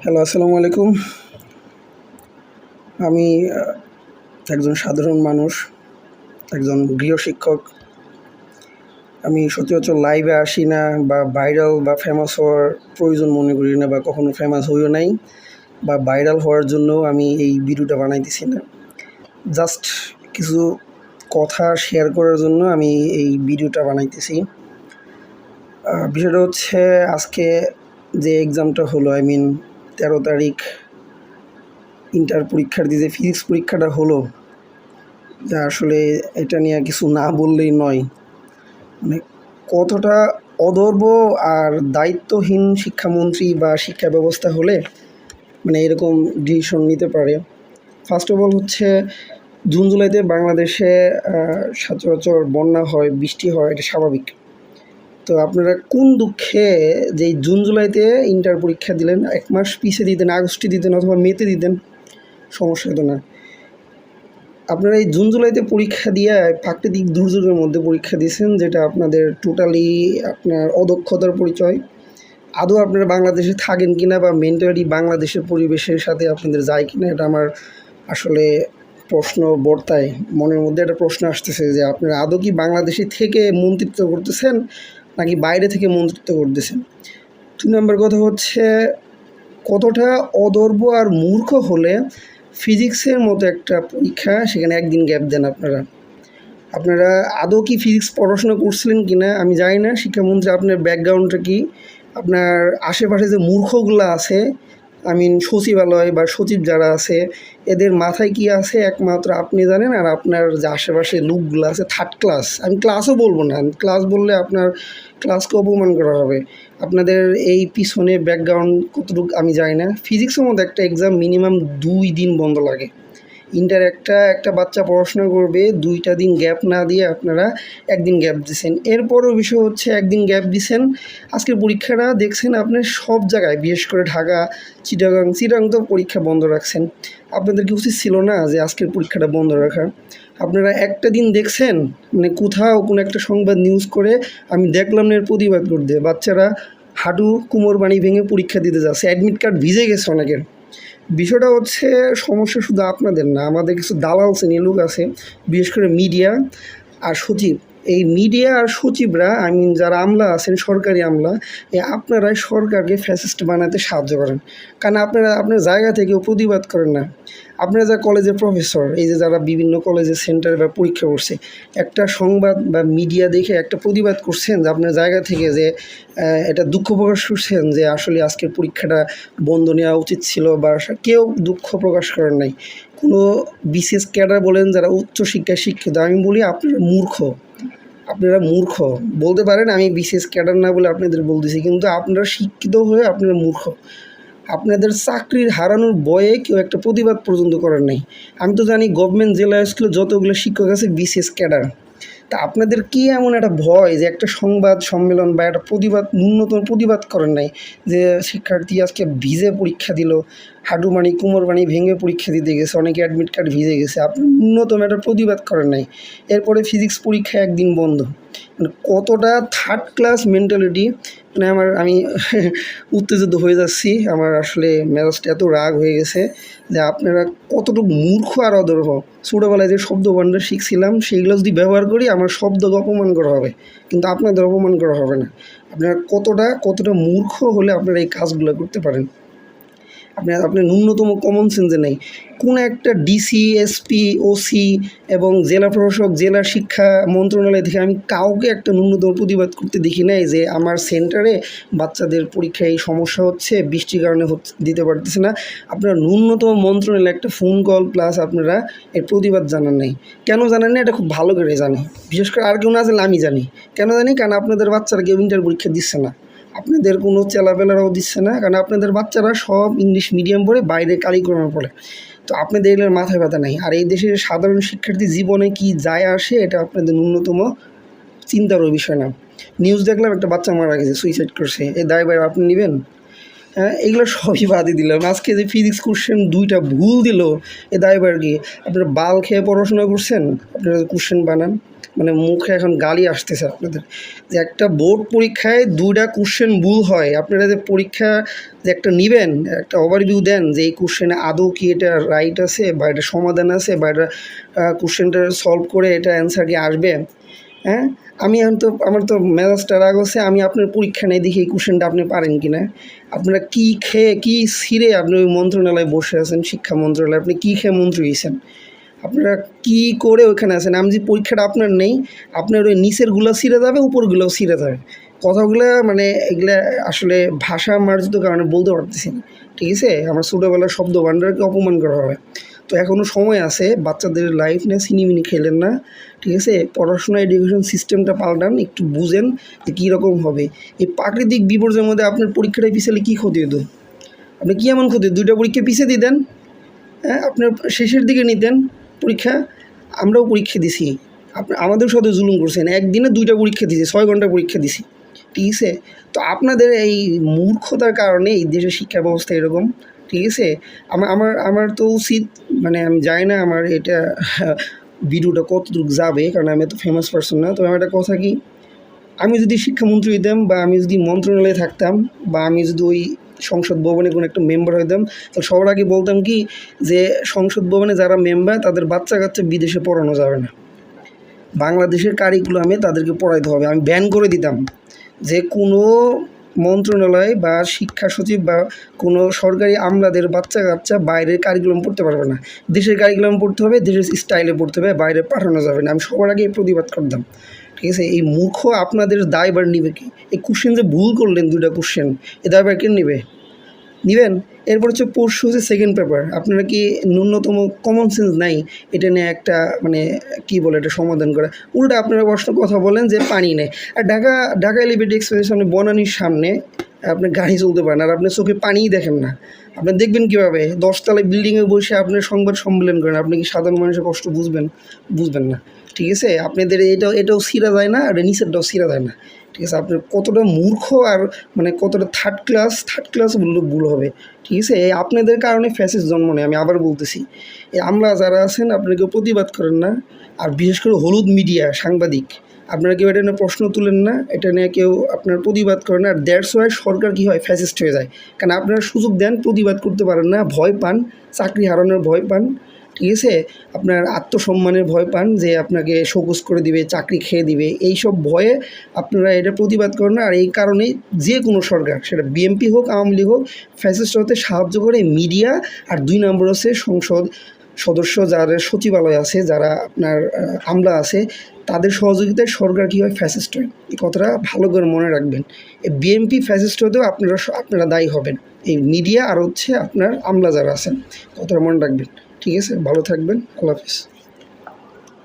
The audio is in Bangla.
হ্যালো, আসসালামু আলাইকুম। আমি একজন সাধারণ মানুষ, একজন গৃহশিক্ষক। আমি সচরাচর লাইভে আসি না বা ভাইরাল বা ফেমাস হওয়ার প্রয়োজন মনে করি না বা কখনো ফেমাস হইও নাই বা ভাইরাল হওয়ার জন্য আমি এই ভিডিওটা বানাইতেছি না। জাস্ট কিছু কথা শেয়ার করার জন্য আমি এই ভিডিওটা বানাইতেছি। বিষয়টা হচ্ছে আজকে যে এক্সামটা হলো, 13 তারিখ ইন্টার পরীক্ষার্থী যে ফিজিক্স পরীক্ষাটা হলো, যা আসলে এটা নিয়ে কিছু না বললেই নয়। মানে কতটা অদর্ব আর দায়িত্বহীন শিক্ষামন্ত্রী বা শিক্ষা ব্যবস্থা হলে এরকম ডিসিশন নিতে পারে। ফার্স্ট অফ অল হচ্ছে জুন জুলাইতে বাংলাদেশে সচরাচর বন্যা হয়, বৃষ্টি হয়, এটা স্বাভাবিক। তো আপনারা কোন দুঃখে যে জুন জুলাইতে ইন্টার পরীক্ষা দিলেন? 1 মাস পিছিয়ে দিতেন, আগস্টে দিতেন অথবা মেতে দিতেন, সমস্যা হতো না। আপনারা এই জুন জুলাইতে পরীক্ষা দিয়ে প্রাকৃতিক দুর্যোগের মধ্যে পরীক্ষা দিয়েছেন, যেটা আপনাদের টোটালি আপনার অদক্ষতার পরিচয়। আদৌ আপনারা বাংলাদেশে থাকেন কিনা বা মেন্টালি বাংলাদেশের পরিবেশের সাথে আপনাদের যায় কিনা, এটা আমার আসলে প্রশ্ন বর্তায়। মনের মধ্যে একটা প্রশ্ন আসতেছে যে আপনারা আদৌ কি বাংলাদেশে থেকে মন্ত্রিত্ব করতেছেন নাকি বাইরে থেকে মন্ত্রিত্ব করতেছেন। 2 নম্বর কথা হচ্ছে কতটা অদর্ব আর মূর্খ হলে ফিজিক্সের মতো একটা পরীক্ষা সেখানে একদিন গ্যাপ দেন আপনারা আদৌ কি ফিজিক্স পড়াশোনা করছিলেন কি না আমি জানি না। শিক্ষামন্ত্রী, আপনার ব্যাকগ্রাউন্ডটা কি? আপনার আশেপাশে যে মূর্খগুলো আছে, সচিবালয় বা সচিব যারা আছে, এদের মাথায় কি আছে একমাত্র আপনি জানেন। আর আপনার যে আশেপাশে লোকগুলো আছে থার্ড ক্লাস, আমি ক্লাসও বলবো না, ক্লাস বললে আপনার ক্লাসকে অপমান করা হবে। আপনাদের এই পিছনে ব্যাকগ্রাউন্ড কতটুকু আমি জানি না। ফিজিক্সের মধ্যে একটা এক্সাম মিনিমাম 2 দিন বন্ধ লাগে। ইন্টার একটা বাচ্চা পড়াশোনা করবে, 2টা দিন গ্যাপ না দিয়ে আপনারা একদিন গ্যাপ দিছেন। এরপরও বিষয় হচ্ছে একদিন গ্যাপ দিছেন। আজকের পরীক্ষাটা দেখছেন আপনার সব জায়গায়, বিশেষ করে ঢাকা, চিটাগাং তো পরীক্ষা বন্ধ রাখছেন। আপনাদের কি উচিত ছিল না যে আজকের পরীক্ষাটা বন্ধ রাখা? আপনারা একটা দিন দেখছেন, কোথাও কোনো একটা সংবাদ নিউজ করে আমি দেখলাম না এর প্রতিবাদ করতে, বাচ্চারা হাঁটু কোমর বানি ভেঙে পরীক্ষা দিতে যাচ্ছে, অ্যাডমিট কার্ড ভিজে গেছে অনেকের। বিষয়টা হচ্ছে সমস্যা শুধু আপনাদের না, আমাদের কিছু দালাল শ্রেণীর লোক আছে, বিশেষ করে মিডিয়া আর সচিব। এই মিডিয়া আর সচিবরা, যারা আমলা আছেন, সরকারি আমলা, আপনারাই সরকারকে ফ্যাসিস্ট বানাতে সাহায্য করেন। কারণ আপনারা আপনার জায়গা থেকেও প্রতিবাদ করেন না। আপনারা যা কলেজের প্রফেসর, এই যে যারা বিভিন্ন কলেজে সেন্টারে বা পরীক্ষা করছে, একটা সংবাদ বা মিডিয়া দেখে একটা প্রতিবাদ করছেন যে আপনার জায়গা থেকে, যে এটা দুঃখ প্রকাশ করছেন যে আসলে আজকের পরীক্ষাটা বন্ধ নেওয়া উচিত ছিল, বা কেউ দুঃখ প্রকাশ করেন নাই। কোনো বিশেষ ক্যাডার বলেন যারা উচ্চশিক্ষায় শিক্ষিত, আমি বলি আপনারা মূর্খ বলতে পারেন। আমি বিশেষ ক্যাডার না বলে আপনাদের বলতেছি, কিন্তু আপনারা শিক্ষিত হয়ে আপনারা মূর্খ। আপনাদের চাকরির হারানোর ভয়ে কেউ একটা প্রতিবাদ পর্যন্ত করেন নাই। আমি তো জানি গভর্নমেন্ট জেলা স্কুলে যতগুলো শিক্ষক আছে বিশেষ ক্যাডার। তা আপনাদের কি এমন একটা ভয় যে একটা সংবাদ সম্মেলন বা একটা প্রতিবাদ, ন্যূনতম প্রতিবাদ করেন নাই যে শিক্ষার্থী আজকে ভিজে পরীক্ষা দিল, হাঁটু বানি কোমর বানি ভেঙে পরীক্ষা দিতে গেছে, অনেকে অ্যাডমিট কার্ড ভিজে গেছে, আপনি ন্যূনতম একটা প্রতিবাদ করেন নাই। এরপরে ফিজিক্স পরীক্ষা একদিন বন্ধ। কতটা থার্ড ক্লাস মেন্টালিটি! আমি উত্তেজিত হয়ে যাচ্ছি, আমার আসলে মেজাজটা এত রাগ হয়ে গেছে যে আপনারা কতটুকু মূর্খ আর অদর্ভ। ছোটোবেলায় যে শব্দ ভাণ্ডার শিখছিলাম সেইগুলো যদি ব্যবহার করি আমার শব্দকে অপমান করা হবে, কিন্তু আপনাদের অপমান করা হবে না। আপনারা কতটা মূর্খ হলে আপনারা এই কাজগুলো করতে পারেন? আপনার ন্যূনতম কমন সেন্সে নেই। কোন একটা ডিসি, এসপি, ওসি এবং জেলা প্রশাসক, জেলা শিক্ষা মন্ত্রণালয় থেকে আমি কাউকে একটা ন্যূনতম প্রতিবাদ করতে দেখি নাই যে আমার সেন্টারে বাচ্চাদের পরীক্ষায় এই সমস্যা হচ্ছে, বৃষ্টির কারণে দিতে পারতেছে না। আপনারা ন্যূনতম মন্ত্রণালয়ে একটা ফোন কল প্লাস আপনারা এর প্রতিবাদ জানান নাই। কেন জানান না এটা খুব ভালো করে জানি, বিশেষ করে আর কেউ না জানলে আমি জানি কেন জানি। কারণ আপনাদের বাচ্চারা কেউ ইন্টার পরীক্ষা দিচ্ছে না, আপনাদের কোনো চেলাপেলারাও দিচ্ছে না, কারণ আপনাদের বাচ্চারা সব ইংলিশ মিডিয়াম পড়ে, বাইরে কারিক্রমে পড়ে। তো আপনাদের এগুলোর মাথায় ব্যথা নেই। আর এই দেশের সাধারণ শিক্ষার্থী জীবনে কি যায় আসে এটা আপনাদের ন্যূনতম চিন্তারও বিষয় না। নিউজ দেখলাম একটা বাচ্চা মারা গেছে, সুইসাইড করছে, এই দায়ভার আপনি নেবেন? হ্যাঁ, এগুলো সবই বাদই দিলাম। আজকে যে ফিজিক্স কোশ্চেন 2টা ভুল দিল, এ দায়ভার কি? আপনারা বাল খেয়ে পড়াশোনা করছেন, আপনারা কোশ্চেন বানান, মানে মুখে এখন গালি আসতেছে আপনাদের যে একটা বোর্ড পরীক্ষায় 2টা কোশ্চেন ভুল হয়। আপনারা যে পরীক্ষা যে একটা নেবেন, একটা ওভারভিউ দেন যে এই কোশ্চেনে আদৌ কি এটা রাইট আছে বা এটা সমাধান আছে বা এটা কোশ্চেনটা সলভ করে এটা অ্যান্সার কি আসবে। হ্যাঁ, আমি এখন তো আমার তো মেজাজটা রাগ হচ্ছে, আমি আপনার পরীক্ষা নেই দেখি এই কোশ্চেনটা আপনি পারেন কি না। আপনারা কী খেয়ে কী ছিঁড়ে আপনি ওই মন্ত্রণালয়ে বসে আছেন, শিক্ষা মন্ত্রণালয়ে আপনি কী খেয়ে মন্ত্রী হয়েছেন, আপনারা কী করে ওইখানে আছেন। আমি যে পরীক্ষাটা আপনার নেই, আপনার ওই নিচেরগুলো ছিঁড়ে যাবে, উপরগুলোও ছিঁড়ে যাবে। কথাগুলো মানে এগুলা আসলে ভাষা মার্জিত কারণে বলতে পারতেছি না, ঠিক আছে। আমার ছোটোবেলার শব্দ ভাণ্ডারকে অপমান করা হবে। তো এখনও সময় আছে, বাচ্চাদের লাইফ নিয়ে সিনিমিনি খেলেন না, ঠিক আছে। পড়াশোনা এডুকেশন সিস্টেমটা পাল্টান, একটু বুঝেন যে কীরকম হবে। এই প্রাকৃতিক বিপর্যয়ের মধ্যে আপনার পরীক্ষাটা পিছালে কী ক্ষতি হতো? আপনি কী এমন ক্ষতি, 2টা পরীক্ষা পিছিয়ে দিতেন, হ্যাঁ, আপনার শেষের দিকে নিতেন পরীক্ষা। আমরাও পরীক্ষা দিছি, আমাদের সাথে জুলুম করছেন, একদিনে 2টা পরীক্ষা দিছি, 6 ঘন্টা পরীক্ষা দিছি, ঠিক আছে। তো আপনাদের এই মূর্খতার কারণে এই দেশের শিক্ষা ব্যবস্থা এরকম, ঠিক আছে। আমার তো উচিত, মানে আমি জানি না আমার এটা ভিডিওটা কতটুকু যাবে, কারণ আমি এত ফেমাস পারসন না। তো আমার একটা কথা কি, আমি যদি শিক্ষামন্ত্রী হইতাম বা আমি যদি মন্ত্রণালয়ে থাকতাম বা আমি যদি ওই সংসদ ভবনে কোনো একটা মেম্বার হইতাম, তো সবার আগে বলতাম কি যে সংসদ ভবনে যারা মেম্বার তাদের বাচ্চা কাচ্চা বিদেশে পড়ানো যাবে না, বাংলাদেশের কারিকুলামে তাদেরকে পড়াইতে হবে। আমি ব্যান করে দিতাম যে কোনো মন্ত্রণালয় বা শিক্ষা সচিব বা কোনো সরকারি আমলাদের বাচ্চা কাচ্চা বাইরের কারিকুলাম পড়তে পারবে না, দেশের কারিকুলাম পড়তে হবে, দেশের স্টাইলে পড়তে হবে, বাইরে পাঠানো যাবে না। আমি সবার আগে প্রতিবাদ করতাম, ঠিক আছে। এই মূর্খ আপনাদের দায়ভার নিবে কি? এই কোশ্চেন যে ভুল করলেন 2টা কোশ্চেন, এ দায়ভার কে নেবে? নেবেন। এরপর হচ্ছে পরশু হচ্ছে সেকেন্ড পেপার, আপনারা কি ন্যূনতম কমন সেন্স নাই এটা নিয়ে একটা মানে কী বলে এটা সমাধান করা? উল্টা আপনারা প্রশ্ন কথা বলেন যে পানি নেই। আর ঢাকা এলিভেটেড এক্সপ্রেসের সামনে, বনানীর সামনে আপনি গাড়ি চলতে পারেন আর আপনি চোখে পানিই দেখেন না। আপনি দেখবেন কীভাবে? 10 তলায় বিল্ডিংয়ে বসে আপনি সংবাদ সম্মেলন করেন, আপনি কি সাধারণ মানুষের কষ্ট বুঝবেন না, ঠিক আছে। আপনাদের এটাও ছিঁড়া যায় না, আর নিচেরটাও ছিঁড়া যায় না, ঠিক আছে। আপনার কতটা মূর্খ আর মানে কতটা থার্ড ক্লাস বললে ভুল হবে, ঠিক আছে। এই আপনাদের কারণে ফ্যাসিস্ট জন্ম নেয়, আমি আবার বলতেছি। এই আমরা যারা আছেন আপনারা কেউ প্রতিবাদ করেন না, আর বিশেষ করে হলুদ মিডিয়া সাংবাদিক, আপনারা কেউ এটা নিয়ে প্রশ্ন তুলেন না, এটা নিয়ে কেউ আপনার প্রতিবাদ করেন না। আর দ্যাটস ওয়াই সরকার কী হয়, ফ্যাসিস্ট হয়ে যায়, কারণ আপনারা সুযোগ দেন, প্রতিবাদ করতে পারেন না, ভয় পান, চাকরি হারানোর ভয় পান, ঠিক আছে। আপনার আত্মসম্মানের ভয় পান যে আপনাকে শোকজ করে দিবে, চাকরি খেয়ে দিবে, এইসব ভয়ে আপনারা এটা প্রতিবাদ করেন না। আর এই কারণেই যে কোনো সরকার, সেটা বিএনপি হোক আওয়ামী লীগ হোক, ফ্যাসিস্ট হতে সাহায্য করে মিডিয়া। আর 2 নম্বর হচ্ছে সংসদ সদস্য, যারা সচিবালয় আছে, যারা আপনার আমলা আছে, তাদের সহযোগিতায় সরকার কী হয়, ফ্যাসিস্ট হয়। এই কথাটা ভালো করে মনে রাখবেন। এই বিএনপি ফ্যাসিস্ট হতেও আপনারা দায়ী হবেন, এই মিডিয়া আর হচ্ছে আপনার আমলা যারা আছেন, কথাটা মনে রাখবেন, ঠিক আছে। ভালো থাকবেন, আল্লাহ হাফিজ।